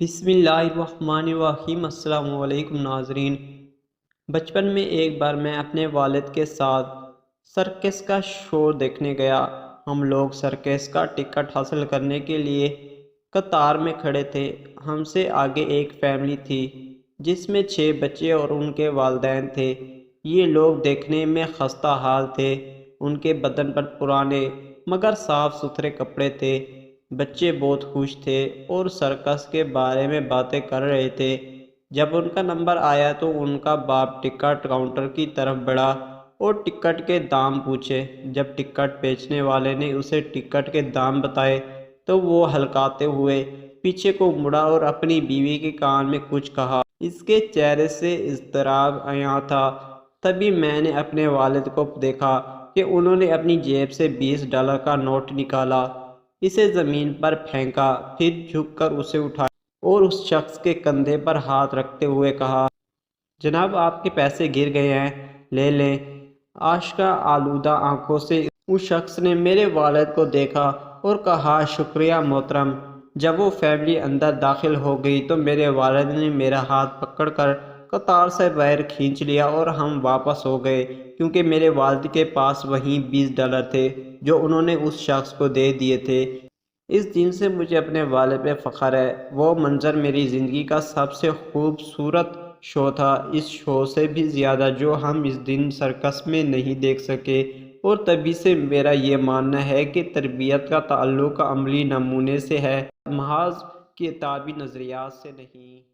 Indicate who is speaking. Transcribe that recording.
Speaker 1: بسم اللہ الرحمن الرحیم۔ السلام علیکم ناظرین۔ بچپن میں ایک بار میں اپنے والد کے ساتھ سرکس کا شو دیکھنے گیا۔ ہم لوگ سرکس کا ٹکٹ حاصل کرنے کے لیے قطار میں کھڑے تھے۔ ہم سے آگے ایک فیملی تھی جس میں 6 بچے اور ان کے والدین تھے۔ یہ لوگ دیکھنے میں خستہ حال تھے۔ ان کے بدن پر پرانے مگر صاف ستھرے کپڑے تھے۔ بچے بہت خوش تھے اور سرکس کے بارے میں باتیں کر رہے تھے۔ جب ان کا نمبر آیا تو ان کا باپ ٹکٹ کاؤنٹر کی طرف بڑھا اور ٹکٹ کے دام پوچھے۔ جب ٹکٹ بیچنے والے نے اسے ٹکٹ کے دام بتائے تو وہ ہلکاتے ہوئے پیچھے کو مڑا اور اپنی بیوی کے کان میں کچھ کہا۔ اس کے چہرے سے اضطراب عیاں تھا۔ تبھی میں نے اپنے والد کو دیکھا کہ انہوں نے اپنی جیب سے $20 کا نوٹ نکالا، اسے زمین پر پھینکا، پھر جھک کر اسے اٹھایا اور اس شخص کے کندھے پر ہاتھ رکھتے ہوئے کہا، جناب آپ کے پیسے گر گئے ہیں، لے لیں۔ آشکا آلودہ آنکھوں سے اس شخص نے میرے والد کو دیکھا اور کہا، شکریہ محترم۔ جب وہ فیملی اندر داخل ہو گئی تو میرے والد نے میرا ہاتھ پکڑ کر قطار سے باہر کھینچ لیا اور ہم واپس ہو گئے کیونکہ میرے والد کے پاس وہیں $20 تھے جو انہوں نے اس شخص کو دے دیے تھے۔ اس دن سے مجھے اپنے والد پہ فخر ہے۔ وہ منظر میری زندگی کا سب سے خوبصورت شو تھا، اس شو سے بھی زیادہ جو ہم اس دن سرکس میں نہیں دیکھ سکے، اور تبھی سے میرا یہ ماننا ہے کہ تربیت کا تعلق عملی نمونے سے ہے، محض کتابی نظریات سے نہیں۔